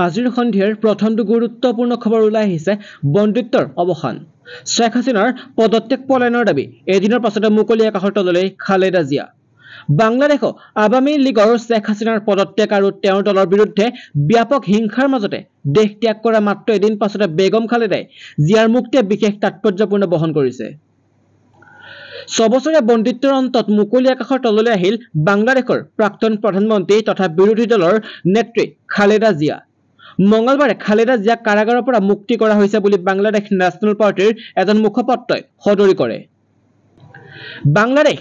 আজিৰ সন্ধিয়াৰ প্ৰথমটো গুৰুত্বপূৰ্ণ খবৰ ওলাই আহিছে বন্দুত্বৰ অৱসান। শ্বেখ হাছিনাৰ পদত্যাগ পলায়নৰ দাবী এদিনৰ পাছতে মুকলি আকাশৰ তললৈ খালেদা জিয়া। বাংলাদেশত আৱামী লীগৰ শ্বেখ হাছিনাৰ পদত্যাগ আৰু তেওঁৰ দলৰ বিৰুদ্ধে ব্যাপক হিংসাৰ মাজতে দেশ ত্যাগ কৰা মাত্ৰ এদিন পাছতে বেগম খালেদাই জিয়াৰ মুক্তিয়ে বিশেষ তাৎপৰ্যপূৰ্ণ বহন কৰিছে। 6 বছৰীয়া বন্দুত্বৰ অন্তত মুকলি আকাশৰ তললৈ আহিল বাংলাদেশৰ প্ৰাক্তন প্ৰধানমন্ত্ৰী তথা বিৰোধী দলৰ নেত্ৰী খালেদা জিয়া। মঙলবাৰে খালেদা জিয়াক কাৰাগাৰৰ পৰা মুক্তি কৰা হৈছে বুলি বাংলাদেশ নেশ্যনেল পাৰ্টিৰ এজন মুখপাত্ৰই সদৰি কৰে। বাংলাদেশ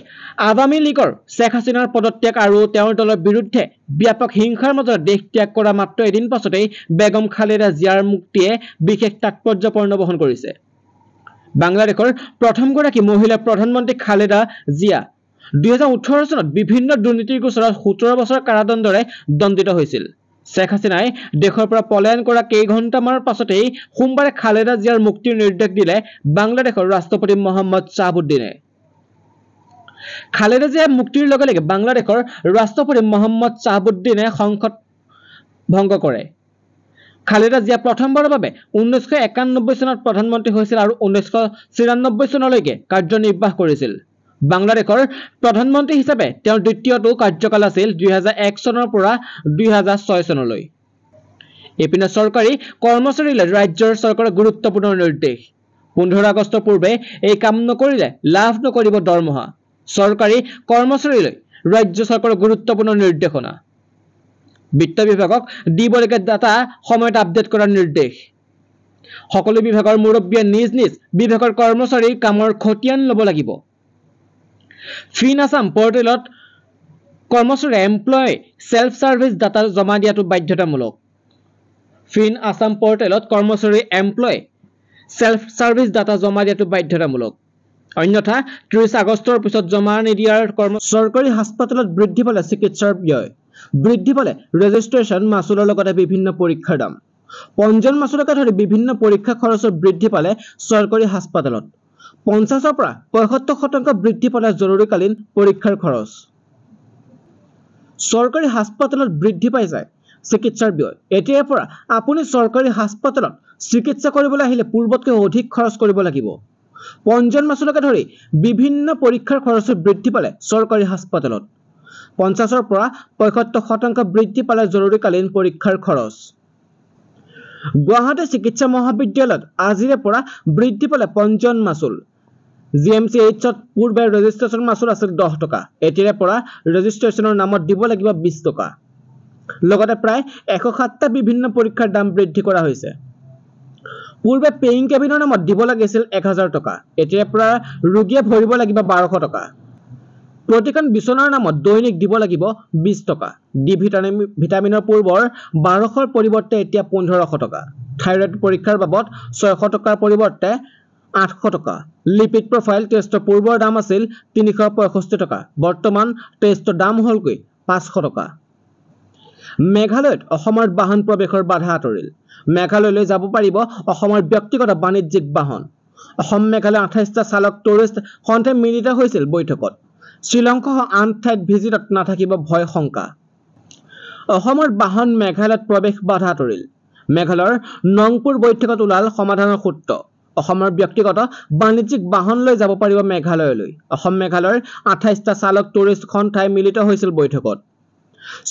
আৱামী লীগৰ শ্বেখ হাছিনাৰ পদত্যাগ আৰু তেওঁৰ দলৰ বিৰুদ্ধে ব্যাপক হিংসাৰ মাজত দেশ ত্যাগ কৰা মাত্ৰ এদিন পাছতেই বেগম খালেদা জিয়াৰ মুক্তিয়ে বিশেষ তাৎপৰ্যপূৰ্ণ বহন কৰিছে। বাংলাদেশৰ প্ৰথমগৰাকী মহিলা প্ৰধানমন্ত্ৰী খালেদা জিয়া 2018 চনত বিভিন্ন দুৰ্নীতিৰ গোচৰত 17 বছৰ কাৰাদণ্ডৰে দণ্ডিত হৈছিল। শ্বেখ হাছিনাই দেশৰ পৰা পলায়ন কৰা কেইঘণ্টামানৰ পাছতেই সোমবাৰে খালেদা জিয়াৰ মুক্তিৰ নিৰ্দেশ দিলে বাংলাদেশৰ ৰাষ্ট্ৰপতি মহম্মদ শ্বাহাবুদ্দিনে। খালেদা জিয়াৰ মুক্তিৰ লগে লগে বাংলাদেশৰ ৰাষ্ট্ৰপতি মহম্মদ শ্বাহাবুদ্দিনে সংসদ ভংগ কৰে। খালেদা জিয়া প্ৰথমবাৰৰ বাবে 1991 চনত প্ৰধানমন্ত্ৰী হৈছিল আৰু 1994 চনলৈকে কাৰ্যনিৰ্বাহ কৰিছিল। বাংলাদেশৰ প্ৰধানমন্ত্ৰী হিচাপে তেওঁৰ দ্বিতীয়টো কাৰ্যকাল আছিল 2001 চনৰ পৰা 2006 চনলৈ। এপিনে চৰকাৰী কৰ্মচাৰীলৈ ৰাজ্যৰ চৰকাৰৰ গুৰুত্বপূৰ্ণ নিৰ্দেশ। 15 আগষ্টৰ পূৰ্বে এই কাম নকৰিলে লাভ নকৰিব দৰমহা। চৰকাৰী কৰ্মচাৰীলৈ ৰাজ্য চৰকাৰৰ গুৰুত্বপূৰ্ণ নিৰ্দেশনা। বিত্ত বিভাগক দিবলগীয়া ডাটা সময়ত আপডেট কৰাৰ নিৰ্দেশ। সকলো বিভাগৰ মুৰব্বীয়ে নিজ নিজ বিভাগৰ কৰ্মচাৰীৰ কামৰ খতিয়ান ল'ব লাগিব। ফিন আছাম পৰ্টেলত কৰ্মচাৰী এমপ্লয় সেলফ সাৰ্ভিস ডাটা জমা দিয়াটো বাধ্যতামূলক। ফিন আছাম পৰ্টেলত কৰ্মচাৰী এমপ্লয় সেলফ সাৰ্ভিস ডাটা জমা দিয়াটো বাধ্যতামূলক। অন্যথা 30 আগষ্টৰ পিছত জমা নিদিয়াৰ চৰকাৰী হাস্পতালত বৃদ্ধি পালে চিকিৎসাৰ ব্যয়। বৃদ্ধি পালে ৰেজিষ্ট্ৰেশ্যন মাচুলৰ লগতে বিভিন্ন পৰীক্ষাৰ দাম। পঞ্জীয়ন মাচুলকে ধৰি বিভিন্ন পৰীক্ষা খৰচৰ বৃদ্ধি পালে চৰকাৰী হাস্পতালত। 50ৰ পৰা 75% বৃদ্ধি পালে জৰুৰীকালীন পৰীক্ষাৰ খৰচ। চৰকাৰী হাস্পতালত বৃদ্ধি পাই যায় চিকিৎসাৰ ব্যয়। এতিয়াৰ পৰা আপুনি চৰকাৰী হাস্পতালত চিকিৎসা কৰিবলৈ আহিলে পূৰ্বতকৈ অধিক খৰচ কৰিব লাগিব। পঞ্জীয়ন মাচুলকে ধৰি বিভিন্ন পৰীক্ষাৰ খৰচ বৃদ্ধি পালে চৰকাৰী হাস্পতালত। 50ৰ পৰা 75% বৃদ্ধি পালে জৰুৰীকালীন পৰীক্ষাৰ খৰচ। গুৱাহাটী চিকিৎসা মহাবিদ্যালয়ত আজিৰে পৰা বৃদ্ধি পালে পঞ্জীয়ন মাচুল। GMCHত পূৰ্বে ৰেজিষ্ট্ৰেশ্যন মাচুল আছিল 10 টকা। এতিয়াৰে পৰা ৰেজিষ্ট্ৰেশ্যনৰ নামত দিব লাগিব 20 টকা। লগতে প্ৰায় 107টা বিভিন্ন পৰীক্ষাৰ দাম বৃদ্ধি কৰা হৈছে। পূৰ্বে পেইং কেবিনৰ নামত দিব লাগিছিল 1000 টকা। এতিয়াৰে পৰা ৰোগীয়ে ভৰিব লাগিব 1200 টকা। প্ৰতিখন বিচনাৰ নামত দৈনিক দিব লাগিব 20 টকা। ডি ভিটামিনৰ পূৰ্বৰ 1200ৰ পৰিৱৰ্তে এতিয়া 1500 টকা। থাইৰয়ড পৰীক্ষাৰ বাবদ 600 টকাৰ পৰিৱৰ্তে 800 টকা। লিপিড প্ৰফাইল টেষ্টৰ পূৰ্বৰ দাম আছিল 365 টকা। বৰ্তমান টেষ্টৰ দাম হ'লগৈ 500 টকা। মেঘালয়ত অসমৰ বাহন প্ৰৱেশৰ বাধা আঁতৰিল। মেঘালয়লৈ যাব পাৰিব অসমৰ ব্যক্তিগত বাণিজ্যিক বাহন। অসম মেঘালয় 28টা চালক টুৰিষ্ট সন্থাই মিলিত হৈছিল বৈঠকত। শ্ৰীলংকাসহ আন ঠাইত ভিজিটত নাথাকিব ভয় শংকা। অসমৰ বাহন মেঘালয়ত প্ৰৱেশ বাধা আঁতৰিল। মেঘালয়ৰ নংপুৰ বৈঠকত ওলাল সমাধানৰ সূত্ৰ। অসমৰ ব্যক্তিগত বাণিজ্যিক বাহন লৈ যাব পাৰিব মেঘালয়লৈ। অসম মেঘালয়ৰ 28টা চালক টুৰিষ্ট সন্থাই মিলিত হৈছিল বৈঠকত।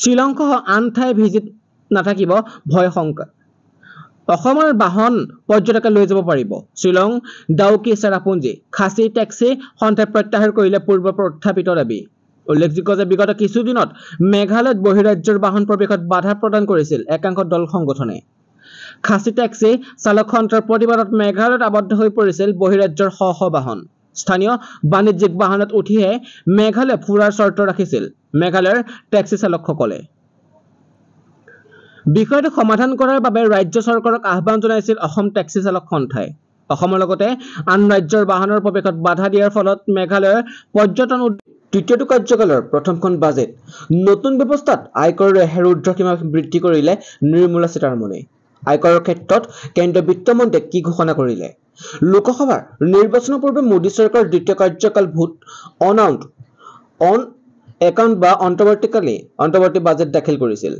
শ্ৰীলংকাসহ আন ঠাই ভিজিট নাথাকিব ভয় শংকা। অসমৰ বাহন পৰ্যটকে লৈ যাব পাৰিব। শ্বিলং, ডাউকি, চেৰাপুঞ্জী, খাচী টেক্সি সন্থাই প্ৰত্যাহাৰ কৰিলে পূৰ্ব প্ৰত্যাপিত দাবী। উল্লেখযোগ্য যে বিগত কিছুদিনত মেঘালয়ত বহিৰাজ্যৰ বাহন প্ৰৱেশত বাধা প্ৰদান কৰিছিল একাংশ দল সংগঠনে। খাচী টেক্সি চালক সন্থাৰ প্ৰতিবাদত মেঘালয়ত আবদ্ধ হৈ পৰিছিল বহিৰাজ্যৰ শ শ বাহন। স্থানীয় বাণিজ্যিক বাহনত উঠিহে মেঘালয় ফুৰাৰ চৰ্ত ৰাখিছিল মেঘালয়ৰ টেক্সি চালকসকলে। বিষয়টো সমাধান কৰাৰ বাবে ৰাজ্য চৰকাৰক আহ্বান জনাইছিল অসম টেক্সি চালক সন্থাই। অসমৰ লগতে আন ৰাজ্যৰ বাহনৰ প্ৰৱেশত বাধা দিয়াৰ ফলত মেঘালয়ৰ পৰ্যটন তৃতীয়টো কাৰ্যকালৰ প্ৰথমখন বাজেট। নতুন ব্যৱস্থাত আয়কৰ ৰেহাইৰ ঊৰ্ধ্বসীমা বৃদ্ধি কৰিলে নিৰ্মলা সীতাৰমণে। আয়কৰৰ ক্ষেত্ৰত কেন্দ্ৰীয় বিত্তমন্ত্ৰীয়ে কি ঘোষণা কৰিলে? লোকসভাৰ নিৰ্বাচনৰ পূৰ্বে মোদী চৰকাৰৰ দ্বিতীয় কাৰ্যকাল ভোট অন একাউণ্ট বা অন্তৰ্বৰ্তী বাজেট দাখিল কৰিছিল।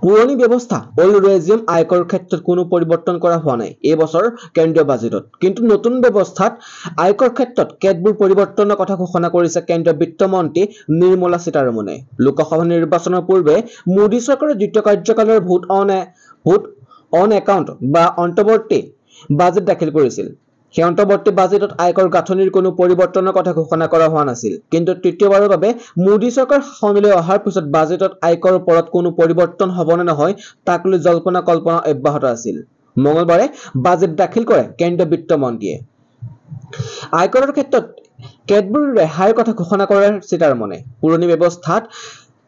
পুৰণি ব্যৱস্থা অল ৰেজিম আয়কৰ ক্ষেত্ৰত কোনো পৰিৱৰ্তন কৰা হোৱা নাই এই বছৰ কেন্দ্ৰীয় বাজেটত, কিন্তু নতুন ব্যৱস্থাত আয়কৰ ক্ষেত্ৰত কেতবোৰ পৰিৱৰ্তনৰ কথা ঘোষণা কৰিছে কেন্দ্ৰীয় বিত্তমন্ত্ৰী নিৰ্মলা সীতাৰমণে। লোকসভা নিৰ্বাচনৰ পূৰ্বে মোদী চৰকাৰৰ দ্বিতীয় কাৰ্যকালৰ ভোট অন একাউণ্ট বা অন্তৰ্বৰ্তী বাজেট দাখিল কৰিছিল। সেই অন্তৰ্বৰ্তী বাজেটত আয়কৰ গাঁথনিৰ কোনো পৰিৱৰ্তনৰ কথা ঘোষণা কৰা হোৱা নাছিল, কিন্তু তৃতীয়বাৰৰ বাবে মোদী চৰকাৰ শাসনলৈ অহাৰ পিছত বাজেটত আয়কৰ ওপৰত কোনো পৰিৱৰ্তন হ'ব নে নহয় তাক লৈ জল্পনা কল্পনা অব্যাহত আছিল। মঙলবাৰে বাজেট দাখিল কৰে কেন্দ্ৰীয় বিত্তমন্ত্ৰীয়ে। আয়কৰৰ ক্ষেত্ৰত কেতবোৰ ৰেহাইৰ কথা ঘোষণা কৰে সীতাৰমণে। পুৰণি ব্যৱস্থাত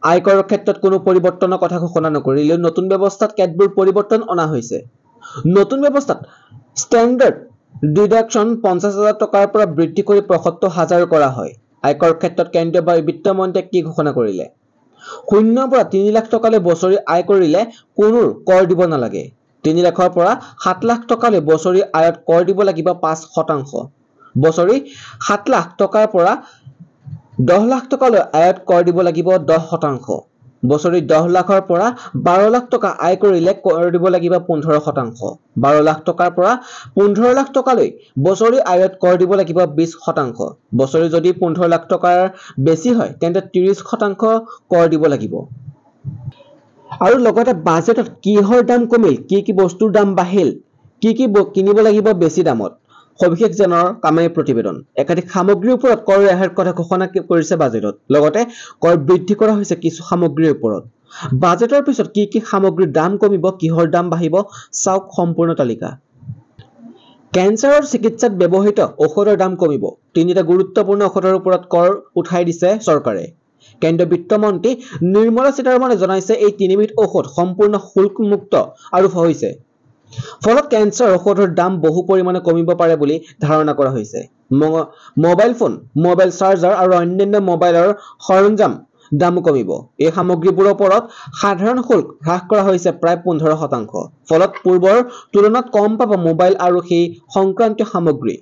আয়কৰৰ ক্ষেত্ৰত কোনো পৰিৱৰ্তনৰ কথা ঘোষণা নকৰিলেও নতুন ব্যৱস্থাত কেতবোৰ পৰিৱৰ্তন অনা হৈছে। নতুন ব্যৱস্থাত ষ্টেণ্ডাৰ্ড ডিডাকশ্যন 50,000 টকাৰ পৰা বৃদ্ধি কৰি 75,000 কৰা হয়। আয়কৰ ক্ষেত্ৰত কেন্দ্ৰীয় বিত্তমন্ত্ৰীয়ে কি ঘোষণা কৰিলে? 0 পৰা 3 লাখ টকালৈ বছৰি আয় কৰিলে কোনো কৰ দিব নালাগে। 3 লাখৰ পৰা 7 লাখ টকালৈ বছৰি আয়ত কৰ দিব লাগিব 5%। বছৰি 7 লাখ টকাৰ পৰা 10 লাখ টকালৈ আয়ত কৰ দিব লাগিব 10%। বছৰি 10 লাখৰ পৰা 12 লাখ টকা আয় কৰিলে কৰ দিব লাগিব 15%। 12 লাখ টকাৰ পৰা 15 লাখ টকালৈ বছৰি আয়ত কৰ দিব লাগিব 20%। বছৰি যদি 15 লাখ টকাৰ বেছি হয় তেন্তে 30% কৰ দিব লাগিব। আৰু লগতে বাজেটত কিহৰ দাম কমিল, কি বস্তুৰ দাম বাঢ়িল, কি কিনিব লাগিব বেছি দামত, সবিশেষ জনাৰ কামেই প্ৰতিবেদন। একাধিক সামগ্ৰীৰ ওপৰত কৰ ৰেহাইৰ কথা ঘোষণা কৰিছে বাজেটত। লগতে কৰ বৃদ্ধি কৰা হৈছে কিছু সামগ্ৰীৰ ওপৰত। বাজেটৰ পিছত কি সামগ্ৰীৰ দাম কমিব, কিহৰ দাম বাঢ়িব, চাওক সম্পূৰ্ণ তালিকা। কেন্সাৰৰ চিকিৎসাত ব্যৱহৃত ঔষধৰ দাম কমিব। 3টা গুৰুত্বপূৰ্ণ ঔষধৰ ওপৰত কৰ উঠাই দিছে চৰকাৰে। কেন্দ্ৰীয় বিত্তমন্ত্ৰী নিৰ্মলা সীতাৰমণে জনাইছে এই 3বিধ ঔষধ সম্পূৰ্ণ শুল্কমুক্ত আৰু হৈছে। ফলত কেন্সাৰ ঔষধৰ দাম বহু পৰিমাণে কমিব পাৰে বুলি ধাৰণা কৰা হৈছে। মোবাইল ফোন, মোবাইল চাৰ্জাৰ আৰু অন্যান্য মোবাইলৰ সৰঞ্জাম দামো কমিব। এই সামগ্ৰীবোৰৰ ওপৰত সাধাৰণ শুল্ক হ্ৰাস কৰা হৈছে প্ৰায় 15%। ফলত পূৰ্বৰ তুলনাত কম পাব মোবাইল আৰু সেই সংক্ৰান্তীয় সামগ্ৰী।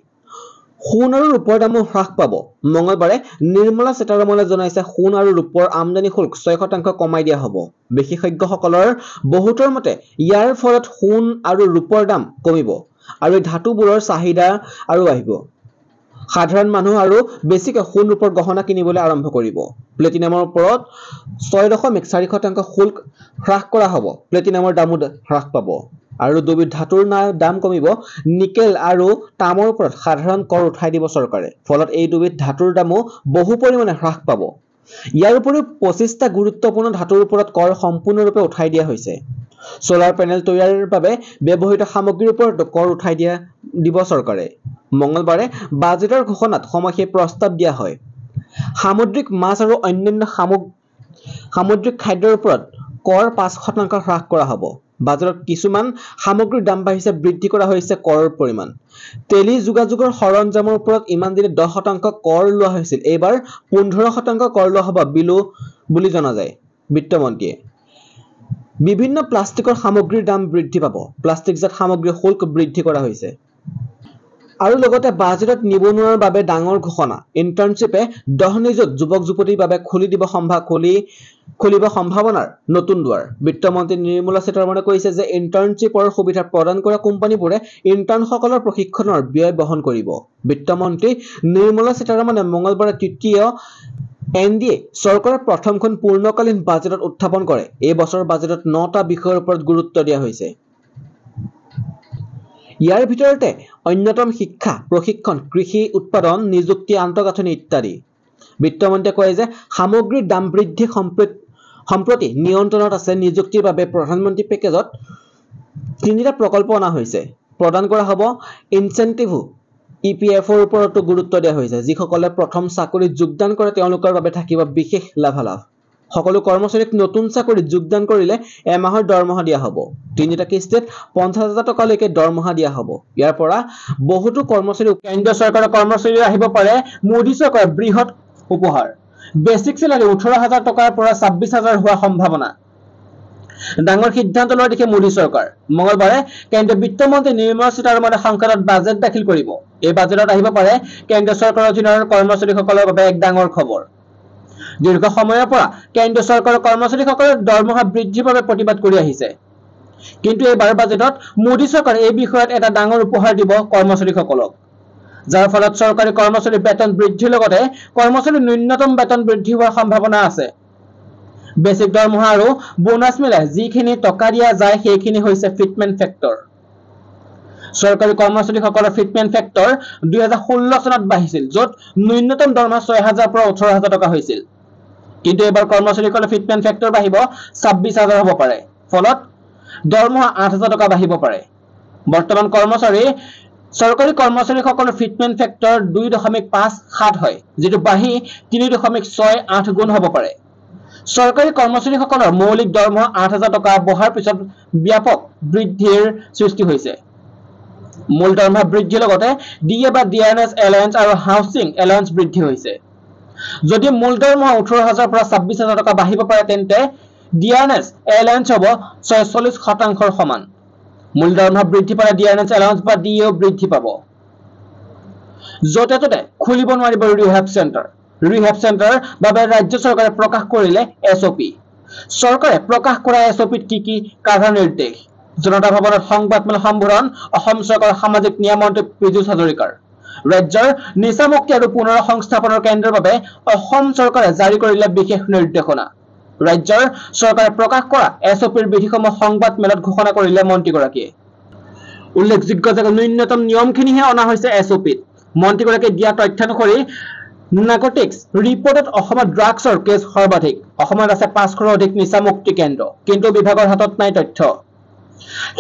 সোণ আৰু ৰূপৰ দামো হ্ৰাস পাব। মঙলবাৰে নিৰ্মলা সীতাৰমণে জনাইছে সোণ আৰু ৰূপৰ আমদানি শুল্ক 6% কমাই দিয়া হ'ব। বিশেষজ্ঞসকলৰ বহুতৰ মতে ইয়াৰ ফলত সোণ আৰু ৰূপৰ দাম কমিব আৰু এই ধাতুবোৰৰ চাহিদা আৰু বাঢ়িব। সাধাৰণ মানুহ আৰু বেছিকৈ সোণ ৰূপৰ গহনা কিনিবলৈ আৰম্ভ কৰিব। প্লেটিনামৰ ওপৰত 6.4% শুল্ক হ্ৰাস কৰা হ'ব। প্লেটিনামৰ দামো হ্ৰাস পাব। আৰু দুবিধ ধাতুৰ দাম কমিব। নিকেল আৰু তামৰ ওপৰত সাধাৰণ কৰ উঠাই দিব চৰকাৰে। ফলত এই দুবিধ ধাতুৰ দামো বহু পৰিমাণে হ্ৰাস পাব। ইয়াৰ উপৰিও 25টা গুৰুত্বপূৰ্ণ ধাতুৰ ওপৰত কৰ সম্পূৰ্ণৰূপে উঠাই দিয়া হৈছে। সোলাৰ পেনেল তৈয়াৰৰ বাবে ব্যৱহৃত সামগ্ৰীৰ ওপৰত কৰ উঠাই দিব চৰকাৰে। মঙলবাৰে বাজেটৰ ঘোষণাত সময়সীমা প্ৰস্তাৱ দিয়া হয়। সামুদ্ৰিক মাছ আৰু অন্যান্য সামুদ্ৰিক খাদ্যৰ ওপৰত কৰ 5% হ্ৰাস কৰা হ'ব। বাজেটত কিছুমান সামগ্ৰীৰ দাম বাঢ়িছে, বৃদ্ধি কৰা হৈছে কৰৰ পৰিমাণ। টেলি যোগাযোগৰ সৰঞ্জামৰ ওপৰত ইমান দিনে 10% কৰ লোৱা হৈছিল, এইবাৰ 15% কৰ লোৱা হ'ব বুলি জনা যায় বিত্তমন্ত্ৰীয়ে। বিভিন্ন প্লাষ্টিকৰ সামগ্ৰীৰ দাম বৃদ্ধি পাব। প্লাষ্টিকজাত সামগ্ৰীৰ শুল্ক বৃদ্ধি কৰা হৈছে। আৰু লগতে বাজেটত নিবনুৱাৰ বাবে ডাঙৰ ঘোষণা। ইণ্টাৰ্ণশ্বিপে 10 নিযুত যুৱক-যুৱতীৰ বাবে খুলিব সম্ভাৱনাৰ নতুন দুৱাৰ। বিত্তমন্ত্ৰী নিৰ্মলা সীতাৰমণে কৈছে যে ইণ্টাৰ্ণশ্বিপৰ সুবিধা প্ৰদান কৰা কোম্পানীবোৰে ইণ্টাৰ্ণসকলৰ প্ৰশিক্ষণৰ ব্যয় বহন কৰিব। বিত্তমন্ত্ৰী নিৰ্মলা সীতাৰমণে মঙলবাৰে তৃতীয় NDA চৰকাৰৰ প্ৰথমখন পূৰ্ণকালীন বাজেটত উত্থাপন কৰে। এই বছৰৰ বাজেটত 9টা বিষয়ৰ ওপৰত গুৰুত্ব দিয়া হৈছে। ইয়াৰ ভিতৰতে অন্যতম শিক্ষা, প্ৰশিক্ষণ, কৃষি উৎপাদন, নিযুক্তি, আন্তঃগাঁথনি ইত্যাদি। বিত্তমন্ত্ৰীয়ে কয় যে সামগ্ৰীৰ দাম বৃদ্ধি সম্প্ৰতি নিয়ন্ত্ৰণত আছে। নিযুক্তিৰ বাবে প্ৰধানমন্ত্ৰী পেকেজত 3টা প্ৰকল্প অনা হৈছে। প্ৰদান কৰা হ'ব ইনচেন্টিভো। EPFৰ ওপৰতো গুৰুত্ব দিয়া হৈছে। যিসকলে প্ৰথম চাকৰিত যোগদান কৰে তেওঁলোকৰ বাবে থাকিব বিশেষ লাভালাভ। সকলো কৰ্মচাৰীক নতুন চাকৰিত যোগদান কৰিলে এমাহৰ দৰমহা দিয়া হ'ব। 3টা কিস্তিত 50,000 টকালৈকে দৰমহা দিয়া হ'ব। ইয়াৰ পৰা বহুতো কৰ্মচাৰী কেন্দ্ৰীয় চৰকাৰৰ কৰ্মচাৰী আহিব পাৰে মোদী চৰকাৰৰ বৃহৎ উপহাৰ। বেচিক চেলাৰী 18,000 টকাৰ পৰা 26,000 হোৱাৰ সম্ভাৱনা। ডাঙৰ সিদ্ধান্ত লোৱাৰ দিশে মোদী চৰকাৰ। মঙলবাৰে কেন্দ্ৰীয় বিত্তমন্ত্ৰী নিৰ্মলা সীতাৰমণে সংসদত বাজেট দাখিল কৰিব। এই বাজেটত আহিব পাৰে কেন্দ্ৰীয় চৰকাৰৰ অধীনৰ কৰ্মচাৰীসকলৰ বাবে এক ডাঙৰ খবৰ। দীৰ্ঘ সময়ৰ পৰা কেন্দ্ৰীয় চৰকাৰৰ কৰ্মচাৰীসকলৰ দৰমহা বৃদ্ধিৰ বাবে প্ৰতিবাদ কৰি আহিছে। কিন্তু এইবাৰ বাজেটত মোদী চৰকাৰে এই বিষয়ত এটা ডাঙৰ উপহাৰ দিব কৰ্মচাৰীসকলক, যাৰ ফলত চৰকাৰী কৰ্মচাৰীৰ বেতন বৃদ্ধিৰ লগতে কৰ্মচাৰীৰ ন্যূনতম বেতন বৃদ্ধি হোৱাৰ সম্ভাৱনা আছে। বেচিক দৰমহা আৰু বোনাছ মিলাই যিখিনি টকা দিয়া যায় সেইখিনি হৈছে ফিটমেন্ট ফেক্টৰ। চৰকাৰী কৰ্মচাৰীসকলৰ ফিটমেন্ট ফেক্টৰ 2016 চনত বাঢ়িছিল, য'ত ন্যূনতম দৰমহা 6,000 পৰা 18,000 টকা হৈছিল। কিন্তু এইবাৰ কৰ্মচাৰীসকলৰ ফিটমেন্ট ফেক্টৰ বাঢ়িব 26,000 হ'ব পাৰে, ফলত দৰমহা 8,000 টকা বাঢ়িব পাৰে। বৰ্তমান চৰকাৰী কৰ্মচাৰীসকলৰ ফিটমেন্ট ফেক্টৰ 2.57 হয়, যিটো বাঢ়ি 3.68 গুণ হ'ব পাৰে। চৰকাৰী কৰ্মচাৰীসকলৰ মৌলিক দৰমহা 8,000 টকা বঢ়াৰ পিছত ব্যাপক বৃদ্ধিৰ সৃষ্টি হৈছে। মূল দৰমহা বৃদ্ধিৰ লগতে ডিএ বা ডিআৰএছ এলায়েন্স আৰু হাউচিং এলায়েন্স বৃদ্ধি হৈছে। যদি মূল দৰমহা 18,000 পৰা 26,000 টকা বাঢ়িব পাৰে, তেন্তে ডিআৰএছ এলায়েন্স হ'ব 46% সমান। মূল দৰমহা বৃদ্ধি পালে ডিআৰএছ এলায়েন্স বা ডিএও বৃদ্ধি পাব। য'তে ত'তে খুলিব নোৱাৰিব ৰিহেব চেণ্টাৰ। ৰিহেব চেণ্টাৰ বাবে ৰাজ্য চৰকাৰে প্ৰকাশ কৰিলে এছঅপি। চৰকাৰে প্ৰকাশ কৰা এছঅপিত কি কাৰ্য নিৰ্দেশ। জনতা ভৱনত সংবাদমেল সম্বোধন অসম চৰকাৰৰ সামাজিক ন্যায় মন্ত্ৰী পীযুষ হাজৰিকাৰ। ৰাজ্যৰ নিচামুক্তি আৰু পুনৰ সংস্থাপনৰ কেন্দ্ৰৰ বাবে অসম চৰকাৰে জাৰি কৰিলে বিশেষ নিৰ্দেশনা। ৰাজ্যৰ চৰকাৰে প্ৰকাশ কৰা এছঅপিৰ বিধিসমূহ সংবাদমেলত ঘোষণা কৰিলে মন্ত্ৰীগৰাকীয়ে। উল্লেখযোগ্য যে ন্যূনতম নিয়মখিনিহে অনা হৈছে এছঅপিত। মন্ত্ৰীগৰাকীয়ে দিয়া তথ্যানুসৰি নাৰ্কটিক্স ৰিপৰ্টত অসমত ড্ৰাগছৰ কেছ সৰ্বাধিক। অসমত আছে 500ৰো অধিক নিচামুক্তি কেন্দ্ৰ, কিন্তু বিভাগৰ হাতত নাই তথ্য।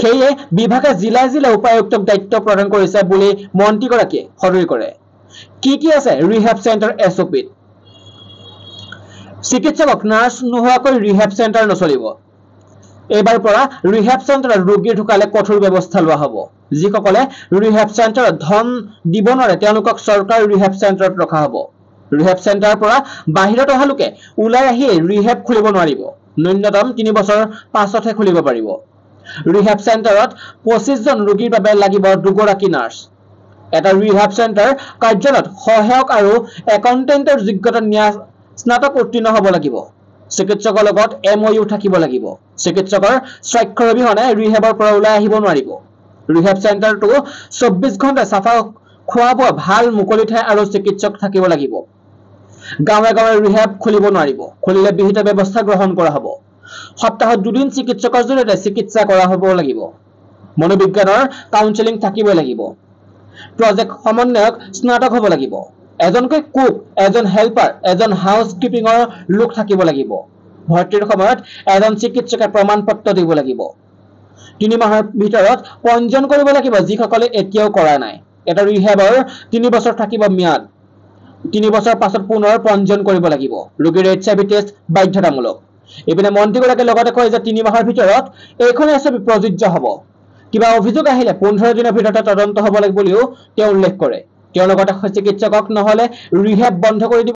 সেয়ে বিভাগে জিলাই জিলাই উপায়ুক্তক দায়িত্ব প্ৰদান কৰিছে বুলি মন্ত্ৰীগৰাকীয়ে সদৰি কৰে। কি আছে ৰিহেব চেণ্টাৰ এছঅপিত? চিকিৎসক নাৰ্ছ নোহোৱাকৈ ৰিহেব চেণ্টাৰ নচলিব। এইবাৰ পৰা ৰিহেব চেণ্টাৰত ৰোগী ঢুকালে কঠোৰ ব্যৱস্থা লোৱা হ'ব। যিসকলে ৰিহেব চেণ্টাৰত ধন দিব নোৱাৰে তেওঁলোকক চৰকাৰী ৰিহেব চেণ্টাৰত ৰখা হ'ব। ৰিহেব চেণ্টাৰৰ পৰা বাহিৰত অহা লোকে ওলাই আহি ৰিহেব খুলিব নোৱাৰিব। ন্যূনতম 3 বছৰ পাছতহে খুলিব পাৰিব। ৰিহেব চেণ্টাৰত 25 জন ৰোগীৰ বাবে লাগিব 2 গৰাকী নাৰ্ছ। এটা ৰিহেব চেণ্টাৰ কাৰ্যালয়ত সহায়ক আৰু একাউণ্টেণ্টৰ যোগ্যতা স্নাতক উত্তীৰ্ণ হ'ব লাগিব। চিকিৎসকৰ লগত MOU থাকিব লাগিব। চিকিৎসকৰ স্বাক্ষৰ অবিহনে ৰিহেবৰ পৰা ওলাই আহিব নোৱাৰিব। ৰিহেব চেণ্টাৰটো 24 ঘণ্টা চাফা, খোৱা বোৱা, ভাল মুকলি ঠাই আৰু চিকিৎসক থাকিব লাগিব। গাঁৱে গাঁৱে ৰিহেব খুলিব নোৱাৰিব। খুলিলে বিহিত ব্যৱস্থা গ্ৰহণ কৰা হ'ব। সপ্তাহত 2 দিন চিকিৎসকৰ জৰিয়তে চিকিৎসা কৰা হ'ব লাগিব। মনোবিজ্ঞানৰ কাউন্সেলিং থাকিব লাগিব। প্ৰজেক্ট সমন্বয়ক স্নাতক হ'ব লাগিব। এজনকৈ কুক, এজন হেল্পাৰ, এজন হাউচ কিপিঙৰ লোক থাকিব লাগিব। ভৰ্তিৰ সময়ত এজন চিকিৎসকে প্ৰমাণ পত্ৰ দিব লাগিব। 3 মাহৰ ভিতৰত পঞ্জীয়ন কৰিব লাগিব যিসকলে এতিয়াও কৰা নাই। এটা ৰিহেবৰ 3 বছৰ থাকিব ম্যাদ। 3 বছৰ পাছত পুনৰ পঞ্জীয়ন কৰিব লাগিব। ৰোগীৰ HIV টেষ্ট বাধ্যতামূলক। এইপিনে মন্ত্ৰীগৰাকীয়ে লগতে কয় যে 3 মাহৰ ভিতৰত এইখন এছঅপি প্ৰযোজ্য হ'ব। কিবা অভিযোগ আহিলে 15 দিনৰ ভিতৰতে তদন্ত হ'ব লাগিব বুলিও তেওঁ উল্লেখ কৰে। তেওঁ লগতে চিকিৎসকক নহ'লে ৰিহেব বন্ধ কৰি দিব